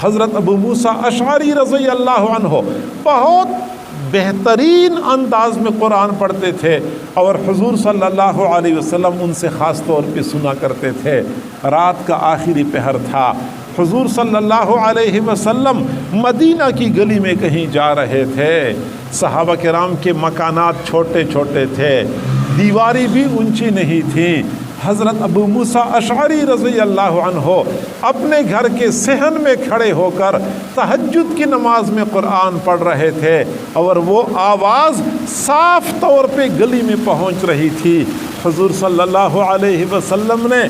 حضرت ابو موسیٰ اشعری رضی اللہ عنہ بہت بہترین انداز میں قرآن پڑھتے تھے، اور حضور صلی اللہ علیہ وسلم ان سے خاص طور پہ سنا کرتے تھے۔ رات کا آخری پہر تھا، حضور صلی اللہ علیہ وسلم مدینہ کی گلی میں کہیں جا رہے تھے، صحابہ کرام کے مکانات چھوٹے چھوٹے تھے، دیواری بھی اونچی نہیں تھی۔ حضرت ابو موسیٰ اشعری رضی اللہ عنہ اپنے گھر کے صحن میں کھڑے ہو کر تہجد کی نماز میں قرآن پڑھ رہے تھے، اور وہ آواز صاف طور پہ گلی میں پہنچ رہی تھی۔ حضور صلی اللہ علیہ وسلم نے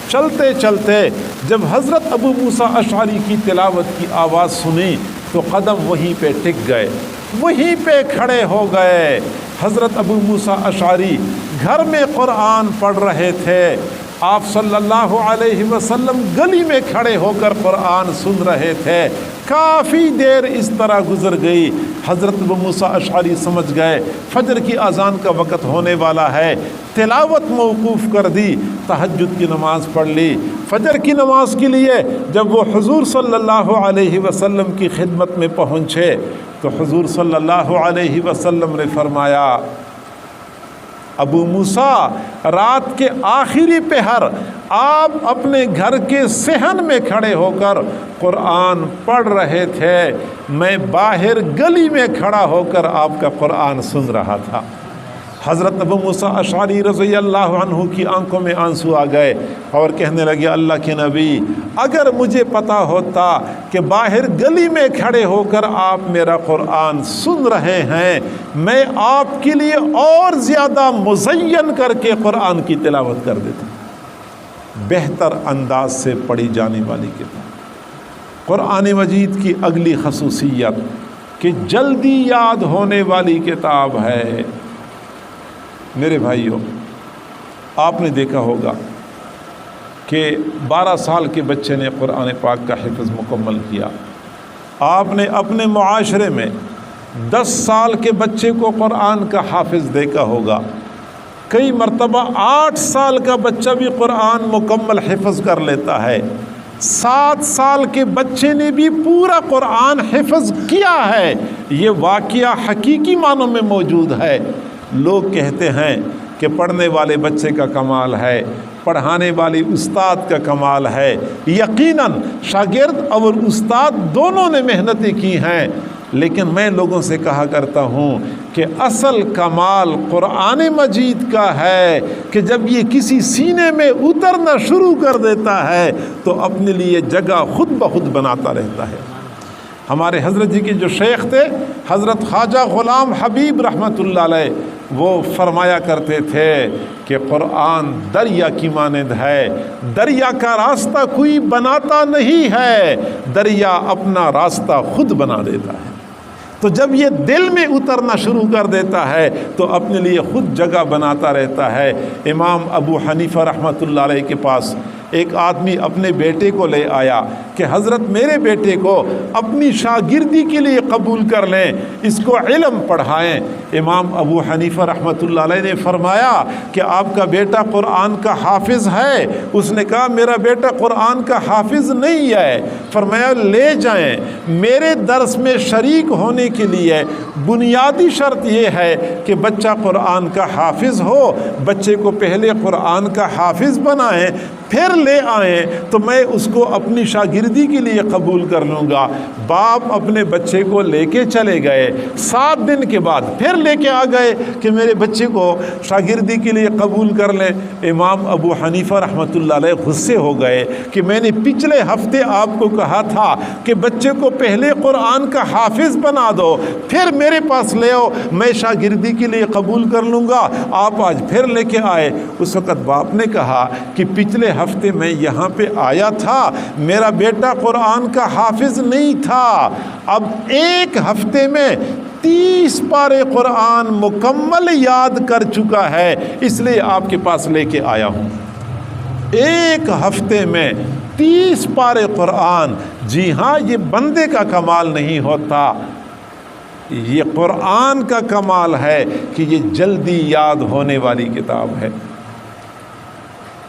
چلتے چلتے جب حضرت ابو موسیٰ اشعری کی تلاوت کی آواز سنی تو قدم وہیں پہ ٹک گئے، وہیں پہ کھڑے ہو گئے۔ حضرت ابو موسیٰ اشعری گھر میں قرآن پڑھ رہے تھے، آپ صلی اللہ علیہ وسلم گلی میں کھڑے ہو کر قرآن سن رہے تھے۔ کافی دیر اس طرح گزر گئی، حضرت ابو موسیٰ اشعری سمجھ گئے فجر کی اذان کا وقت ہونے والا ہے، تلاوت موقوف کر دی، تہجد کی نماز پڑھ لی۔ فجر کی نماز کے لیے جب وہ حضور صلی اللہ علیہ وسلم کی خدمت میں پہنچے تو حضور صلی اللہ علیہ وسلم نے فرمایا، ابو موسیٰ، رات کے آخری پہر آپ اپنے گھر کے صحن میں کھڑے ہو کر قرآن پڑھ رہے تھے، میں باہر گلی میں کھڑا ہو کر آپ کا قرآن سن رہا تھا۔ حضرت ابو موسیٰ اشعری رضی اللہ عنہ کی آنکھوں میں آنسو آ گئے اور کہنے لگے، اللہ کے نبی، اگر مجھے پتا ہوتا کہ باہر گلی میں کھڑے ہو کر آپ میرا قرآن سن رہے ہیں، میں آپ کے لیے اور زیادہ مزین کر کے قرآن کی تلاوت کر دیتا۔ بہتر انداز سے پڑھی جانے والی کتاب قرآن مجید کی اگلی خصوصیت کہ جلدی یاد ہونے والی کتاب ہے۔ میرے بھائیوں، آپ نے دیکھا ہوگا کہ 12 سال کے بچے نے قرآن پاک کا حفظ مکمل کیا، آپ نے اپنے معاشرے میں 10 سال کے بچے کو قرآن کا حافظ دیکھا ہوگا، کئی مرتبہ 8 سال کا بچہ بھی قرآن مکمل حفظ کر لیتا ہے، 7 سال کے بچے نے بھی پورا قرآن حفظ کیا ہے۔ یہ واقعہ حقیقی معنوں میں موجود ہے۔ لوگ کہتے ہیں کہ پڑھنے والے بچے کا کمال ہے، پڑھانے والی استاد کا کمال ہے۔ یقیناً شاگرد اور استاد دونوں نے محنتیں کی ہیں، لیکن میں لوگوں سے کہا کرتا ہوں کہ اصل کمال قرآن مجید کا ہے کہ جب یہ کسی سینے میں اترنا شروع کر دیتا ہے تو اپنے لیے جگہ خود بخود بناتا رہتا ہے۔ ہمارے حضرت جی کے جو شیخ تھے حضرت خواجہ غلام حبیب رحمۃ اللہ علیہ، وہ فرمایا کرتے تھے کہ قرآن دریا کی مانند ہے، دریا کا راستہ کوئی بناتا نہیں ہے، دریا اپنا راستہ خود بنا دیتا ہے۔ تو جب یہ دل میں اترنا شروع کر دیتا ہے تو اپنے لیے خود جگہ بناتا رہتا ہے۔ امام ابو حنیفہ رحمۃ اللہ علیہ کے پاس ایک آدمی اپنے بیٹے کو لے آیا کہ حضرت میرے بیٹے کو اپنی شاگردی کے لیے قبول کر لیں، اس کو علم پڑھائیں۔ امام ابو حنیفہ رحمۃ اللہ علیہ نے فرمایا کہ آپ کا بیٹا قرآن کا حافظ ہے؟ اس نے کہا میرا بیٹا قرآن کا حافظ نہیں ہے۔ فرمایا لے جائیں، میرے درس میں شریک ہونے کے لیے بنیادی شرط یہ ہے کہ بچہ قرآن کا حافظ ہو، بچے کو پہلے قرآن کا حافظ بنائیں پھر لے آئیں تو میں اس کو اپنی شاگردی کے لیے قبول کر لوں گا۔ باپ اپنے بچے کو لے کے چلے گئے، 7 دن کے بعد پھر لے کے آ گئے کہ میرے بچے کو شاگردی کے لیے قبول کر لیں۔ امام ابو حنیفہ رحمۃ اللہ علیہ غصے ہو گئے کہ میں نے پچھلے ہفتے آپ کو کہا تھا کہ بچے کو پہلے قرآن کا حافظ بنا دو پھر میرے پاس لے آؤ، میں شاگردی کے لیے قبول کر لوں گا، آپ آج پھر لے کے آئے۔ اس وقت باپ نے کہا کہ پچھلے ہفتے میں یہاں پہ آیا تھا، میرا بیٹا قرآن کا حافظ نہیں تھا، اب 1 ہفتے میں 30 پارے قرآن مکمل یاد کر چکا ہے، اس لیے آپ کے پاس لے کے آیا ہوں۔ 1 ہفتے میں 30 پارے قرآن۔ جی ہاں، یہ بندے کا کمال نہیں ہوتا، یہ قرآن کا کمال ہے کہ یہ جلدی یاد ہونے والی کتاب ہے۔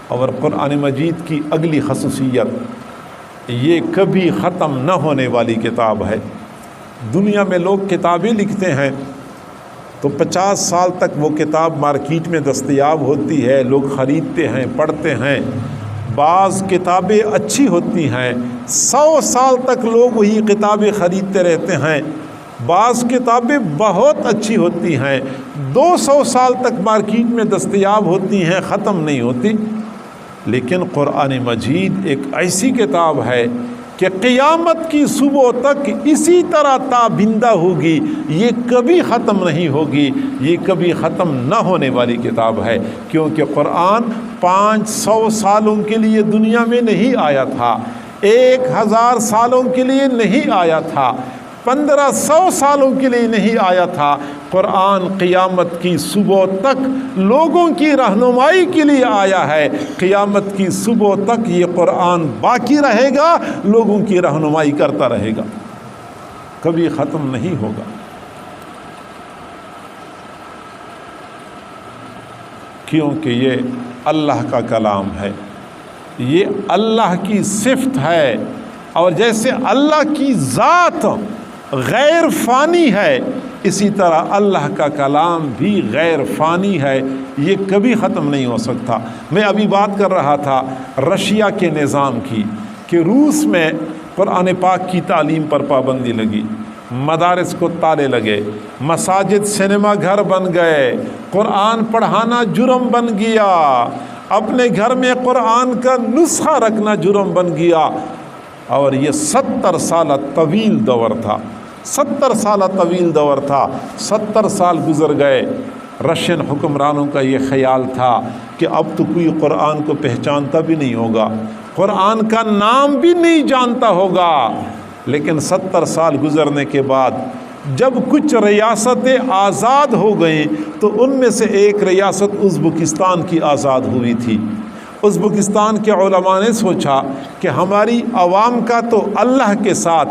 اور قرآن مجید کی اگلی خصوصیت یہ کبھی ختم نہ ہونے والی کتاب ہے۔ دنیا میں لوگ کتابیں لکھتے ہیں تو 50 سال تک وہ کتاب مارکیٹ میں دستیاب ہوتی ہے، لوگ خریدتے ہیں، پڑھتے ہیں۔ بعض کتابیں اچھی ہوتی ہیں، 100 سال تک لوگ وہی کتابیں خریدتے رہتے ہیں۔ بعض کتابیں بہت اچھی ہوتی ہیں، 200 سال تک مارکیٹ میں دستیاب ہوتی ہیں، ختم نہیں ہوتی۔ لیکن قرآن مجید ایک ایسی کتاب ہے کہ قیامت کی صبح تک اسی طرح تابندہ ہوگی، یہ کبھی ختم نہیں ہوگی، یہ کبھی ختم نہ ہونے والی کتاب ہے، کیونکہ قرآن 500 سالوں کے لیے دنیا میں نہیں آیا تھا، 1000 سالوں کے لیے نہیں آیا تھا، 1500 سالوں کے لیے نہیں آیا تھا۔ قرآن قیامت کی صبح تک لوگوں کی رہنمائی کے لیے آیا ہے، قیامت کی صبح تک یہ قرآن باقی رہے گا، لوگوں کی رہنمائی کرتا رہے گا، کبھی ختم نہیں ہوگا۔ کیونکہ یہ اللہ کا کلام ہے، یہ اللہ کی صفت ہے، اور جیسے اللہ کی ذات غیر فانی ہے، اسی طرح اللہ کا کلام بھی غیر فانی ہے، یہ کبھی ختم نہیں ہو سکتا۔ میں ابھی بات کر رہا تھا رشیا کے نظام کی، کہ روس میں قرآن پاک کی تعلیم پر پابندی لگی، مدارس کو تالے لگے، مساجد سنیما گھر بن گئے، قرآن پڑھانا جرم بن گیا، اپنے گھر میں قرآن کا نسخہ رکھنا جرم بن گیا۔ اور یہ 70 سالہ طویل دور تھا، 70 سالہ طویل دور تھا، 70 سال گزر گئے۔ رشین حکمرانوں کا یہ خیال تھا کہ اب تو کوئی قرآن کو پہچانتا بھی نہیں ہوگا، قرآن کا نام بھی نہیں جانتا ہوگا۔ لیکن 70 سال گزرنے کے بعد جب کچھ ریاستیں آزاد ہو گئیں تو ان میں سے ایک ریاست ازبکستان کی آزاد ہوئی تھی۔ ازبکستان کے علماء نے سوچا کہ ہماری عوام کا تو اللہ کے ساتھ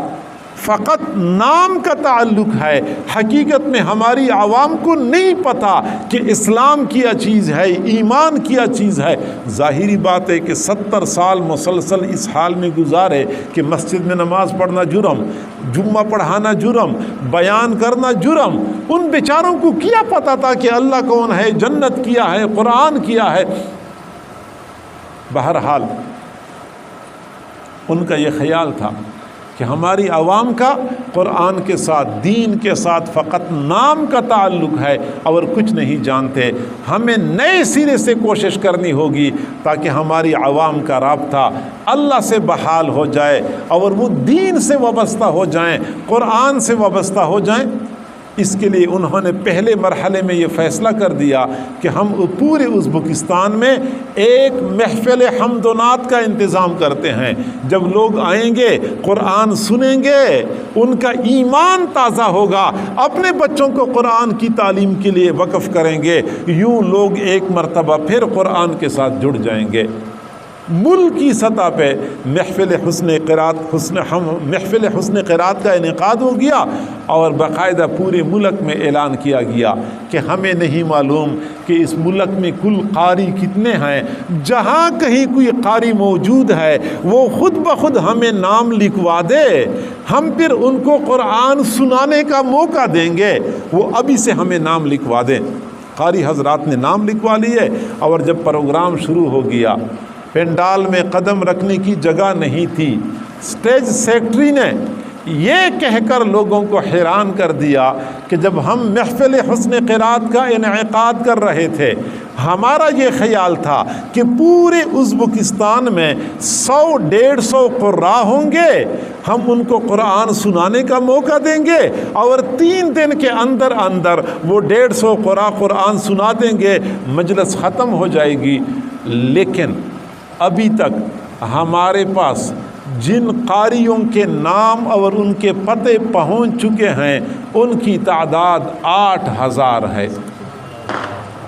فقط نام کا تعلق ہے، حقیقت میں ہماری عوام کو نہیں پتہ کہ اسلام کیا چیز ہے، ایمان کیا چیز ہے۔ ظاہری بات ہے کہ 70 سال مسلسل اس حال میں گزارے کہ مسجد میں نماز پڑھنا جرم، جمعہ پڑھانا جرم، بیان کرنا جرم، ان بیچاروں کو کیا پتہ تھا کہ اللہ کون ہے، جنت کیا ہے، قرآن کیا ہے۔ بہرحال ان کا یہ خیال تھا کہ ہماری عوام کا قرآن کے ساتھ، دین کے ساتھ فقط نام کا تعلق ہے اور کچھ نہیں جانتے، ہمیں نئے سرے سے کوشش کرنی ہوگی تاکہ ہماری عوام کا رابطہ اللہ سے بحال ہو جائے اور وہ دین سے وابستہ ہو جائیں، قرآن سے وابستہ ہو جائیں۔ اس کے لیے انہوں نے پہلے مرحلے میں یہ فیصلہ کر دیا کہ ہم پورے ازبکستان میں ایک محفل حمد و نعت کا انتظام کرتے ہیں، جب لوگ آئیں گے قرآن سنیں گے، ان کا ایمان تازہ ہوگا، اپنے بچوں کو قرآن کی تعلیم کے لیے وقف کریں گے، یوں لوگ ایک مرتبہ پھر قرآن کے ساتھ جڑ جائیں گے۔ ملک کی سطح پہ محفل حسن قرات کا انعقاد ہو گیا اور باقاعدہ پورے ملک میں اعلان کیا گیا کہ ہمیں نہیں معلوم کہ اس ملک میں کل قاری کتنے ہیں، جہاں کہیں کوئی قاری موجود ہے وہ خود بخود ہمیں نام لکھوا دے، ہم پھر ان کو قرآن سنانے کا موقع دیں گے، وہ ابھی سے ہمیں نام لکھوا دیں۔ قاری حضرات نے نام لکھوا لیے اور جب پروگرام شروع ہو گیا، پنڈال میں قدم رکھنے کی جگہ نہیں تھی، اسٹیج سیکرٹری نے یہ کہہ کر لوگوں کو حیران کر دیا کہ جب ہم محفل حسن قرات کا انعقاد کر رہے تھے، ہمارا یہ خیال تھا کہ پورے ازبکستان میں 100-150 قراء ہوں گے، ہم ان کو قرآن سنانے کا موقع دیں گے اور 3 دن کے اندر اندر وہ 150 قراء قرآن سنا دیں گے، مجلس ختم ہو جائے گی۔ لیکن ابھی تک ہمارے پاس جن قاریوں کے نام اور ان کے پتے پہنچ چکے ہیں ان کی تعداد 8000 ہے۔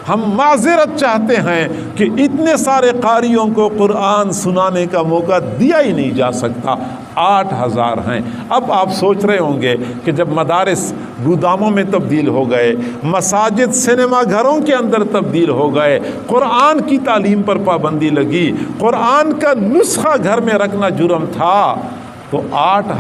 ہم معذرت چاہتے ہیں کہ اتنے سارے قاریوں کو قرآن سنانے کا موقع دیا ہی نہیں جا سکتا، 8,000 ہیں۔ اب آپ سوچ رہے ہوں گے کہ جب مدارس گوداموں میں تبدیل ہو گئے، مساجد سینما گھروں کے اندر تبدیل ہو گئے، قرآن کی تعلیم پر پابندی لگی، قرآن کا نسخہ گھر میں رکھنا جرم تھا، تو 8